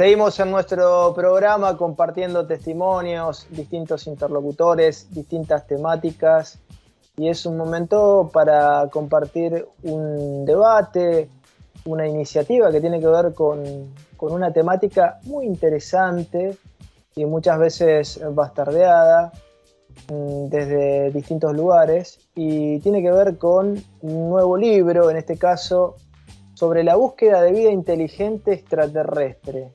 Seguimos en nuestro programa compartiendo testimonios, distintos interlocutores, distintas temáticas, y es un momento para compartir un debate, una iniciativa que tiene que ver con una temática muy interesante y muchas veces bastardeada desde distintos lugares, y tiene que ver con un nuevo libro, en este caso, sobre la búsqueda de vida inteligente extraterrestre.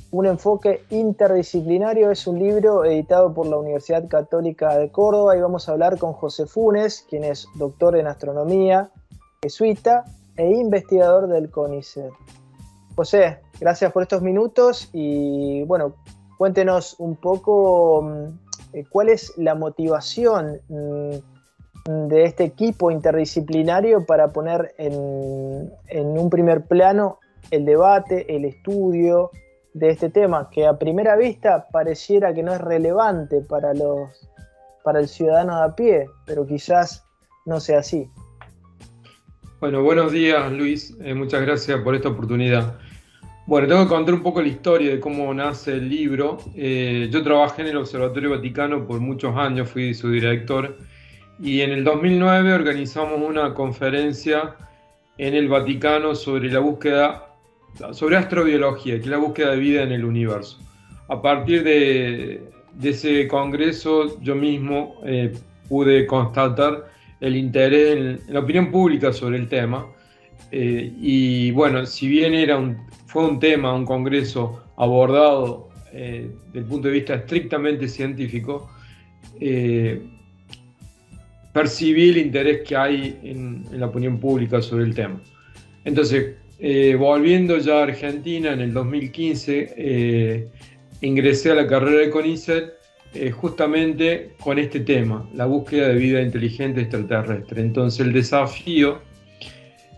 Un enfoque interdisciplinario. Es un libro editado por la Universidad Católica de Córdoba, y vamos a hablar con José Funes, quien es doctor en astronomía, jesuita e investigador del CONICET. José, gracias por estos minutos y bueno, cuéntenos un poco cuál es la motivación de este equipo interdisciplinario para poner en un primer plano el debate, el estudio de este tema, que a primera vista pareciera que no es relevante para el ciudadano de a pie, pero quizás no sea así. Bueno, buenos días, Luis. Muchas gracias por esta oportunidad. Bueno, tengo que contar un poco la historia de cómo nace el libro. Yo trabajé en el Observatorio Vaticano por muchos años, fui su director, y en el 2009 organizamos una conferencia en el Vaticano sobre astrobiología, que es la búsqueda de vida en el universo. A partir de ese congreso, yo mismo pude constatar el interés en la opinión pública sobre el tema. Y bueno, si bien fue un congreso abordado desde el punto de vista estrictamente científico, percibí el interés que hay en la opinión pública sobre el tema. Entonces, volviendo ya a Argentina, en el 2015 ingresé a la carrera de CONICET justamente con este tema, la búsqueda de vida inteligente extraterrestre. Entonces el desafío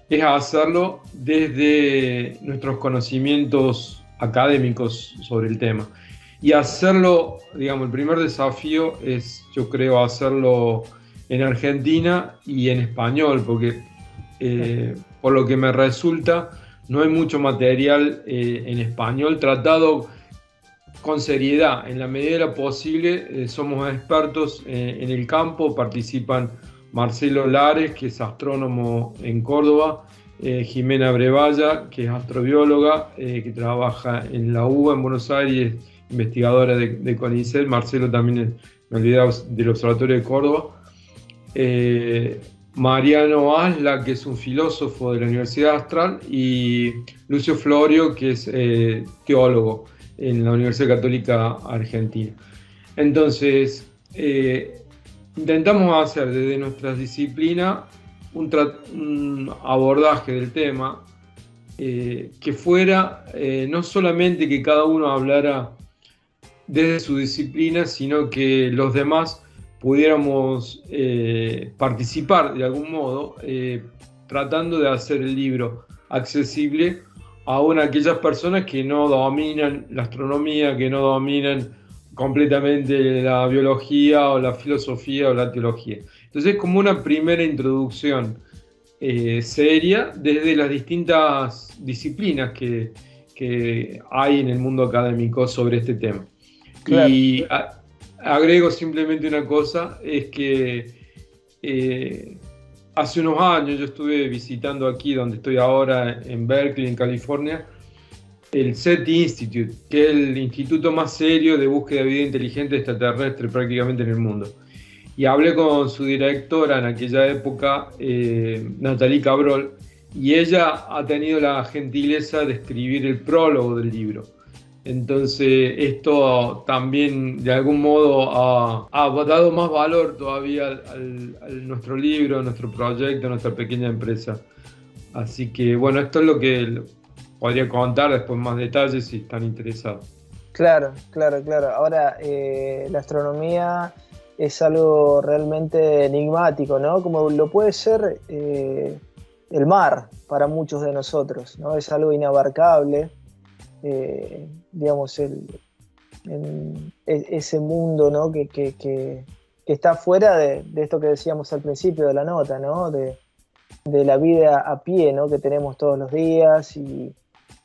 es hacerlo desde nuestros conocimientos académicos sobre el tema. Y hacerlo, digamos, el primer desafío es, yo creo, hacerlo en Argentina y en español, porque por lo que me resulta, no hay mucho material en español tratado con seriedad. En la medida de lo posible, somos expertos en el campo. Participan Marcelo Lares, que es astrónomo en Córdoba, Jimena Brevalla, que es astrobióloga, que trabaja en la UBA en Buenos Aires, investigadora de CONICET. Marcelo también, me olvidaba, del Observatorio de Córdoba. Mariano Asla, que es un filósofo de la Universidad Astral, y Lucio Florio, que es teólogo en la Universidad Católica Argentina. Entonces, intentamos hacer desde nuestras disciplinas un abordaje del tema que fuera no solamente que cada uno hablara desde su disciplina, sino que los demás pudiéramos participar de algún modo, tratando de hacer el libro accesible aún a aquellas personas que no dominan la astronomía, que no dominan completamente la biología o la filosofía o la teología. Entonces es como una primera introducción seria desde las distintas disciplinas que hay en el mundo académico sobre este tema. Claro. Y agrego simplemente una cosa, es que hace unos años yo estuve visitando aquí, donde estoy ahora, en Berkeley, en California, el SETI Institute, que es el instituto más serio de búsqueda de vida inteligente extraterrestre prácticamente en el mundo. Y hablé con su directora en aquella época, Nathalie Cabrol, y ella ha tenido la gentileza de escribir el prólogo del libro. Entonces esto también de algún modo ha dado más valor todavía a nuestro libro, a nuestro proyecto, a nuestra pequeña empresa. Así que bueno, esto es lo que podría contar después más detalles si están interesados. Claro. Ahora, la astronomía es algo realmente enigmático, ¿no? Como lo puede ser el mar para muchos de nosotros, ¿no? Es algo inabarcable. Digamos, ese mundo, ¿no? que está fuera de esto que decíamos al principio de la nota, ¿no? De la vida a pie, ¿no? Que tenemos todos los días, y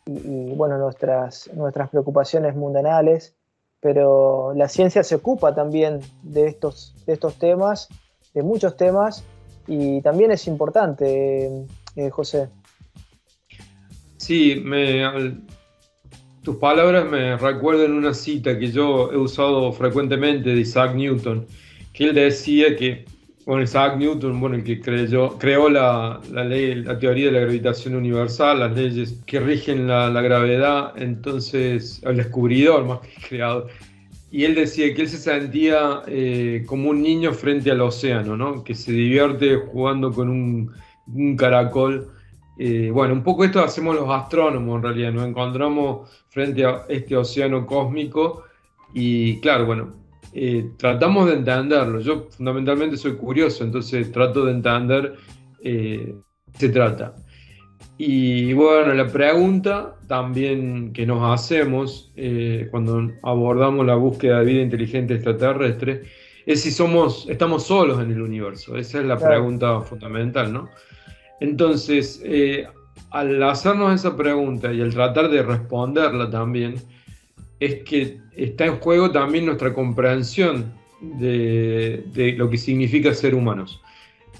bueno, nuestras preocupaciones mundanales, pero la ciencia se ocupa también de estos temas, de muchos temas, y también es importante, José. Sí, tus palabras me recuerdan una cita que yo he usado frecuentemente de Isaac Newton, que él decía que, bueno, Isaac Newton, bueno, el que creó la ley, la teoría de la gravitación universal, las leyes que rigen la gravedad, entonces, el descubridor más que creador. Y él decía que él se sentía como un niño frente al océano, ¿no? Que se divierte jugando con un caracol. Bueno, un poco esto hacemos los astrónomos en realidad, nos encontramos frente a este océano cósmico y claro, bueno, tratamos de entenderlo. Yo fundamentalmente soy curioso, entonces trato de entender qué se trata. Y bueno, la pregunta también que nos hacemos cuando abordamos la búsqueda de vida inteligente extraterrestre es si estamos solos en el universo. Esa es la Claro, pregunta fundamental, ¿no? Entonces, al hacernos esa pregunta y al tratar de responderla también, es que está en juego también nuestra comprensión de lo que significa ser humanos.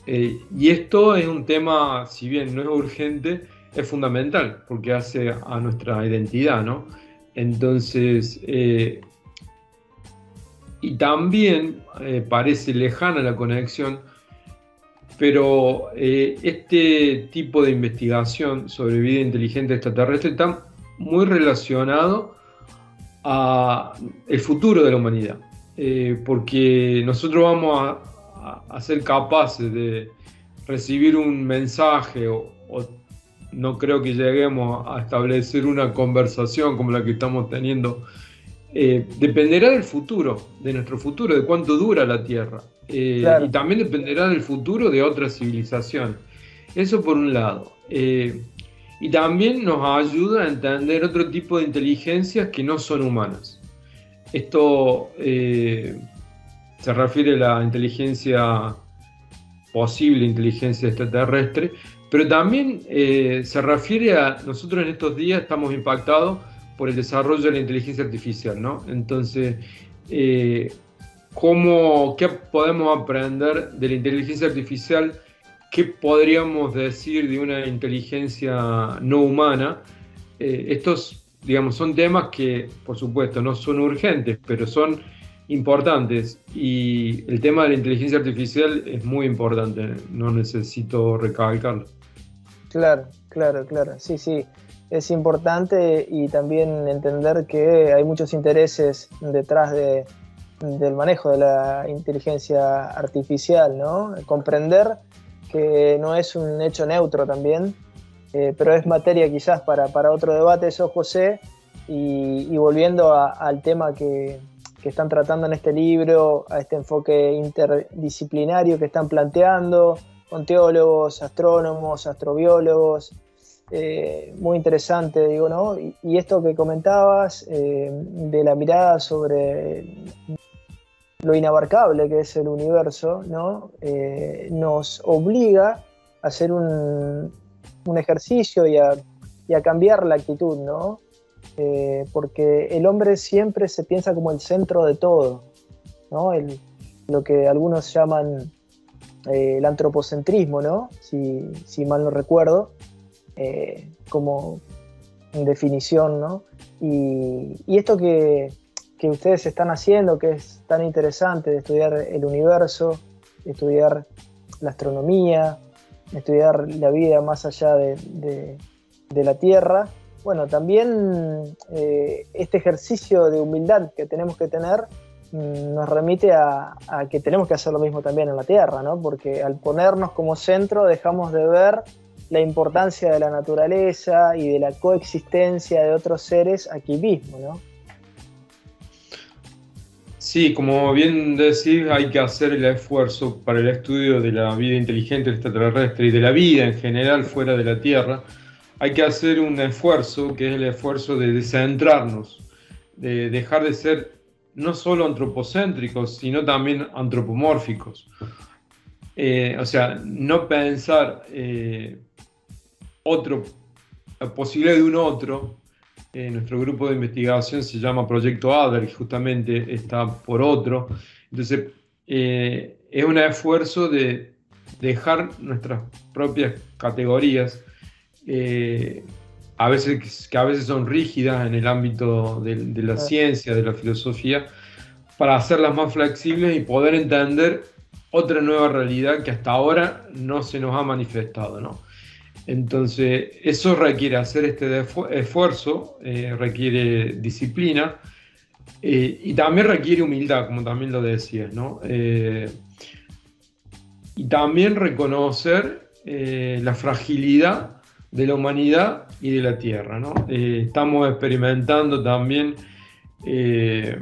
Y esto es un tema, si bien no es urgente, es fundamental porque hace a nuestra identidad, ¿no? Entonces, y también parece lejana la conexión, pero este tipo de investigación sobre vida inteligente extraterrestre está muy relacionado a el futuro de la humanidad, porque nosotros vamos a ser capaces de recibir un mensaje o no creo que lleguemos a establecer una conversación como la que estamos teniendo. Dependerá del futuro, de nuestro futuro, de cuánto dura la Tierra. Y claro, también dependerá del futuro de otras civilizaciones. Eso por un lado. Y también nos ayuda a entender otro tipo de inteligencias que no son humanas. Esto se refiere a la inteligencia posible, inteligencia extraterrestre, pero también se refiere a nosotros en estos días estamos impactados por el desarrollo de la inteligencia artificial, ¿no? Entonces, ¿qué podemos aprender de la inteligencia artificial? ¿Qué podríamos decir de una inteligencia no humana? Estos, digamos, son temas que, por supuesto, no son urgentes, pero son importantes. Y el tema de la inteligencia artificial es muy importante, no necesito recalcarlo. claro, claro, claro. Sí, sí. Es importante y también entender que hay muchos intereses detrás del manejo de la inteligencia artificial, ¿no? Comprender que no es un hecho neutro también, pero es materia quizás para otro debate, eso, José. Y volviendo al tema que están tratando en este libro, a este enfoque interdisciplinario que están planteando, con teólogos, astrónomos, astrobiólogos, muy interesante, digo, ¿no? Y esto que comentabas, de la mirada sobre lo inabarcable que es el universo, ¿no? Nos obliga a hacer un ejercicio y a cambiar la actitud, ¿no? Porque el hombre siempre se piensa como el centro de todo, ¿no? Lo que algunos llaman el antropocentrismo, ¿no? Si mal no recuerdo, como definición, ¿no? Y esto que ustedes están haciendo, que es tan interesante, de estudiar el universo, estudiar la astronomía, estudiar la vida más allá de la Tierra, bueno, también este ejercicio de humildad que tenemos que tener nos remite a que tenemos que hacer lo mismo también en la Tierra, ¿no? Porque al ponernos como centro dejamos de ver la importancia de la naturaleza y de la coexistencia de otros seres aquí mismo, ¿no? Sí, como bien decís, hay que hacer el esfuerzo para el estudio de la vida inteligente extraterrestre y de la vida en general fuera de la Tierra. Hay que hacer un esfuerzo, que es el esfuerzo de descentrarnos, de dejar de ser no solo antropocéntricos, sino también antropomórficos. O sea, no pensar la posibilidad de un otro Nuestro grupo de investigación se llama Proyecto Adler, que justamente está por otro. Entonces, es un esfuerzo de dejar nuestras propias categorías, a veces son rígidas en el ámbito de la ciencia, de la filosofía, para hacerlas más flexibles y poder entender otra nueva realidad que hasta ahora no se nos ha manifestado, ¿no? Entonces, eso requiere hacer este esfuerzo, requiere disciplina, y también requiere humildad, como también lo decías, ¿no? Y también reconocer la fragilidad de la humanidad y de la Tierra, ¿no? Estamos experimentando también el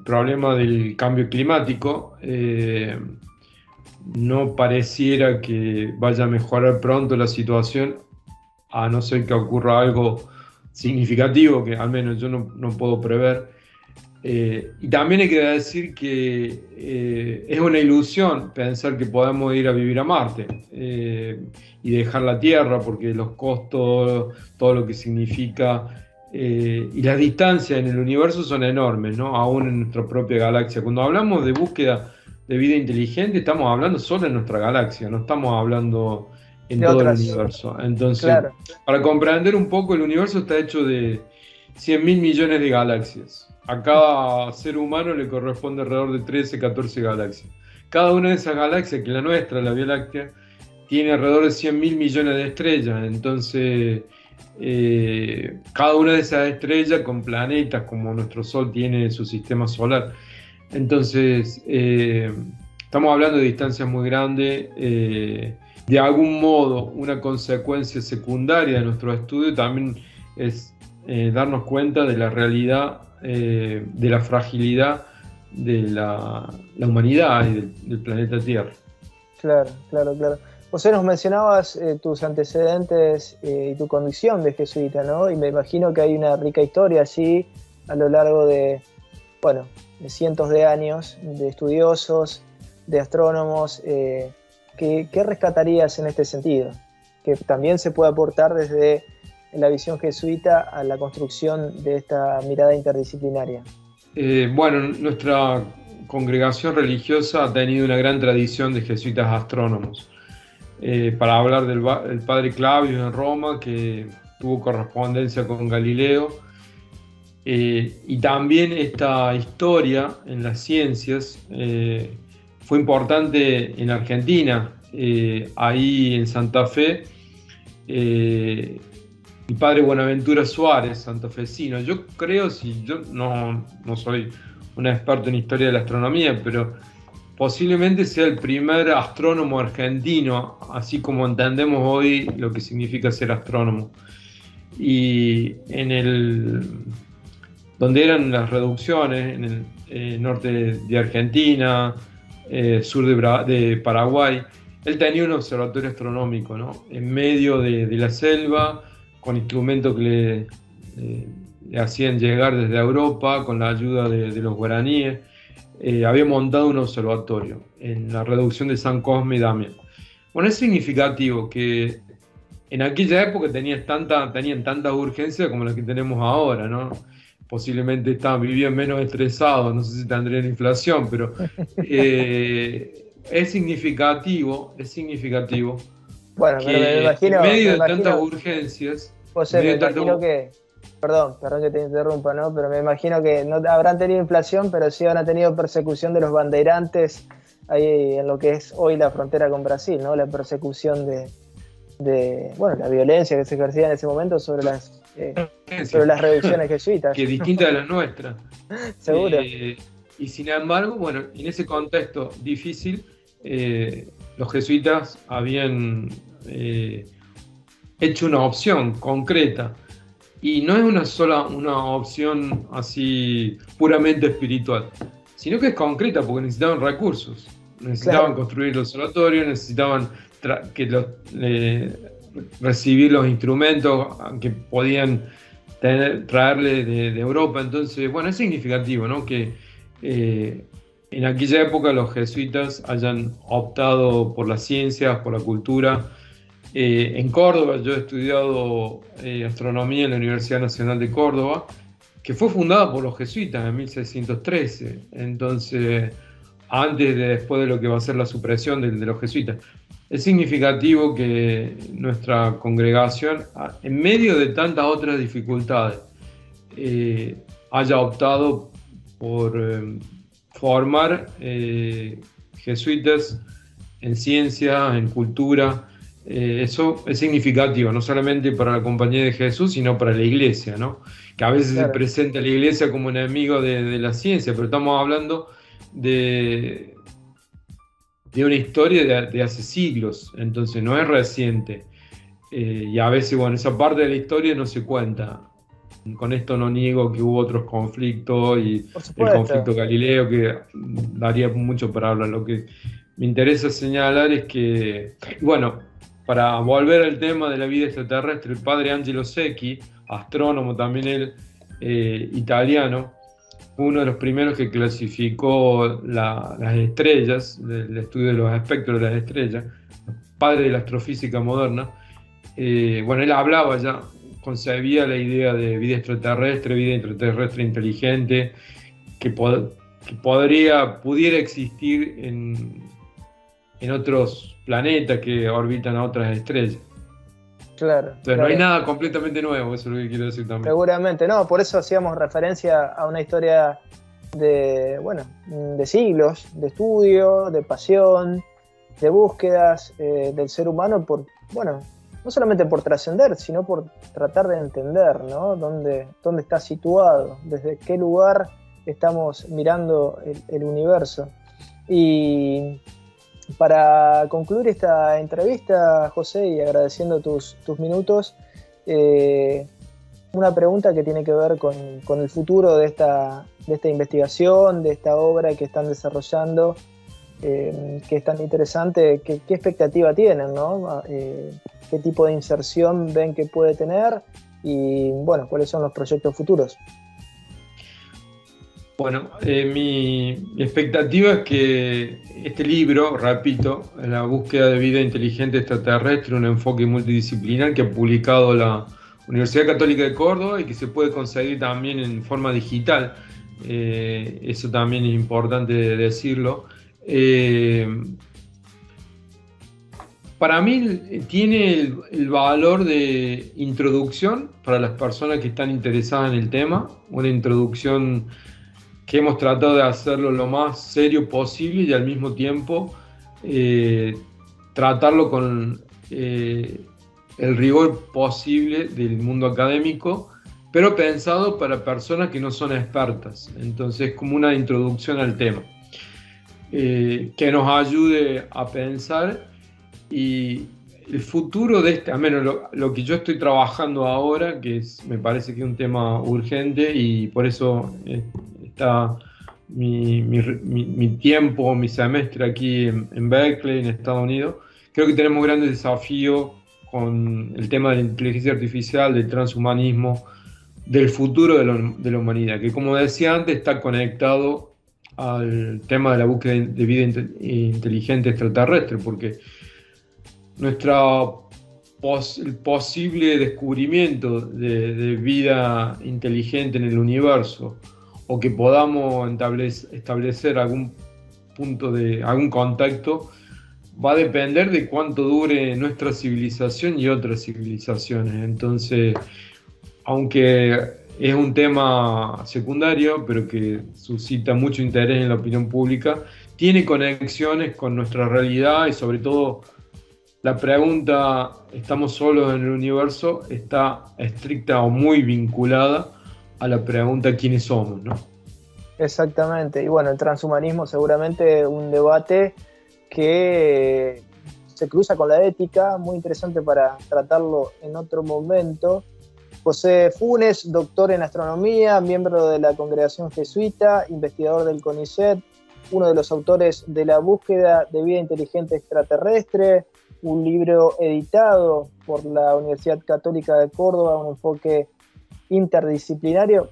problema del cambio climático. No pareciera que vaya a mejorar pronto la situación, a no ser que ocurra algo significativo, que al menos yo no puedo prever. Y también hay que decir que es una ilusión pensar que podemos ir a vivir a Marte y dejar la Tierra, porque los costos, todo lo que significa, y las distancias en el universo son enormes, ¿no? Aún en nuestra propia galaxia. Cuando hablamos de búsqueda de vida inteligente, estamos hablando solo en nuestra galaxia, no estamos hablando en de todo otras. El universo. Entonces, claro. Para comprender un poco, el universo está hecho de 100.000 millones de galaxias. A cada ser humano le corresponde alrededor de 13, 14 galaxias. Cada una de esas galaxias, que la nuestra, la Vía Láctea, tiene alrededor de 100.000 millones de estrellas. Entonces, cada una de esas estrellas con planetas, como nuestro Sol tiene su sistema solar. Entonces, estamos hablando de distancias muy grandes. De algún modo, una consecuencia secundaria de nuestro estudio también es darnos cuenta de la realidad, de la fragilidad de la humanidad y del planeta Tierra. Claro. José, nos mencionabas tus antecedentes y tu condición de jesuita, ¿no? Y me imagino que hay una rica historia allí a lo largo de cientos de años, de estudiosos, de astrónomos. ¿Qué rescatarías en este sentido? Que también se puede aportar desde la visión jesuita a la construcción de esta mirada interdisciplinaria. Nuestra congregación religiosa ha tenido una gran tradición de jesuitas astrónomos. Para hablar del padre Clavius en Roma, que tuvo correspondencia con Galileo, y también esta historia en las ciencias fue importante en Argentina. Ahí en Santa Fe, el padre Buenaventura Suárez, santafesino. Yo creo, yo no soy un experto en historia de la astronomía, pero posiblemente sea el primer astrónomo argentino, así como entendemos hoy lo que significa ser astrónomo. Y donde eran las reducciones, en el norte de Argentina, sur de Paraguay, él tenía un observatorio astronómico, ¿no? En medio de la selva, con instrumentos que le hacían llegar desde Europa, con la ayuda de los guaraníes. Había montado un observatorio en la reducción de San Cosme y Damián. Bueno, es significativo que en aquella época tenían tanta urgencia como la que tenemos ahora, ¿no? Posiblemente vivían menos estresados, no sé si tendrían inflación, pero es significativo. Bueno, pero me imagino, en medio de tantas urgencias. José, me imagino que, perdón que te interrumpa, ¿no? Pero me imagino que no habrán tenido inflación, pero sí habrán tenido persecución de los bandeirantes ahí en lo que es hoy la frontera con Brasil, ¿no? La persecución de la violencia que se ejercía en ese momento sobre las reducciones jesuitas. Que es distinta de la nuestra. Seguro. Y sin embargo, en ese contexto difícil, los jesuitas habían hecho una opción concreta. Y no es una opción así puramente espiritual, sino que es concreta porque necesitaban recursos. Necesitaban construir los observatorios, necesitaban recibir los instrumentos que podían traerle de Europa. Entonces, es significativo, ¿no? Que en aquella época los jesuitas hayan optado por las ciencias, por la cultura, En Córdoba, yo he estudiado astronomía en la Universidad Nacional de Córdoba, que fue fundada por los jesuitas en 1613, entonces después de lo que va a ser la supresión de los jesuitas. Es significativo que nuestra congregación, en medio de tantas otras dificultades, haya optado por formar jesuitas en ciencia, en cultura. Eso es significativo, no solamente para la Compañía de Jesús, sino para la Iglesia, ¿no? Que a veces se presenta a la Iglesia como enemigo de la ciencia, pero estamos hablando de una historia de hace siglos, entonces no es reciente. Y a veces, bueno, esa parte de la historia no se cuenta. Con esto no niego que hubo otros conflictos y el conflicto Galileo, que daría mucho para hablar. Lo que me interesa señalar es que, bueno, para volver al tema de la vida extraterrestre, el padre Angelo Secchi, astrónomo también él, italiano, fue uno de los primeros que clasificó las estrellas, el estudio de los espectros de las estrellas, padre de la astrofísica moderna. Bueno, él hablaba ya, concebía la idea de vida extraterrestre inteligente, que pudiera existir en otros planetas que orbitan a otras estrellas. Claro. Entonces claro. No hay nada completamente nuevo, eso es lo que quiero decir también. Seguramente, no, por eso hacíamos referencia a una historia de siglos, de estudio, de pasión, de búsquedas del ser humano no solamente por trascender, sino por tratar de entender, ¿no? Dónde está situado, desde qué lugar estamos mirando el universo. Y para concluir esta entrevista, José, y agradeciendo tus minutos, una pregunta que tiene que ver con el futuro de esta investigación, de esta obra que están desarrollando, que es tan interesante. ¿Qué expectativa tienen, ¿no? ¿Qué tipo de inserción ven que puede tener? Y, bueno, ¿cuáles son los proyectos futuros? Bueno, mi expectativa es que este libro, repito, La búsqueda de vida inteligente extraterrestre, un enfoque multidisciplinar que ha publicado la Universidad Católica de Córdoba y que se puede conseguir también en forma digital, eso también es importante decirlo. Para mí tiene el valor de introducción para las personas que están interesadas en el tema, una introducción que hemos tratado de hacerlo lo más serio posible y al mismo tiempo tratarlo con el rigor posible del mundo académico, pero pensado para personas que no son expertas. Entonces, como una introducción al tema, que nos ayude a pensar. Y el futuro de al menos lo que yo estoy trabajando ahora, me parece que es un tema urgente y por eso está mi tiempo, mi semestre aquí en Berkeley, en Estados Unidos. Creo que tenemos grandes desafíos con el tema de la inteligencia artificial, del transhumanismo, del futuro de la humanidad, que como decía antes está conectado al tema de la búsqueda de vida inteligente extraterrestre, porque el posible descubrimiento de vida inteligente en el universo, o que podamos establecer algún contacto, va a depender de cuánto dure nuestra civilización y otras civilizaciones. Entonces, aunque es un tema secundario, pero que suscita mucho interés en la opinión pública, tiene conexiones con nuestra realidad y sobre todo la pregunta, ¿estamos solos en el universo?, está estricta o muy vinculada a la pregunta ¿quiénes somos?, ¿no? Exactamente. Y bueno, el transhumanismo seguramente un debate que se cruza con la ética, muy interesante para tratarlo en otro momento. José Funes, doctor en astronomía, miembro de la Congregación Jesuita, investigador del CONICET, uno de los autores de La búsqueda de vida inteligente extraterrestre, un libro editado por la Universidad Católica de Córdoba, un enfoque interdisciplinario.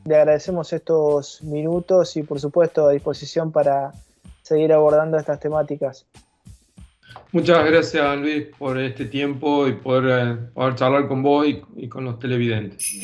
Le agradecemos estos minutos y, por supuesto, a disposición para seguir abordando estas temáticas. Muchas gracias, Luis, por este tiempo y poder charlar con vos y con los televidentes.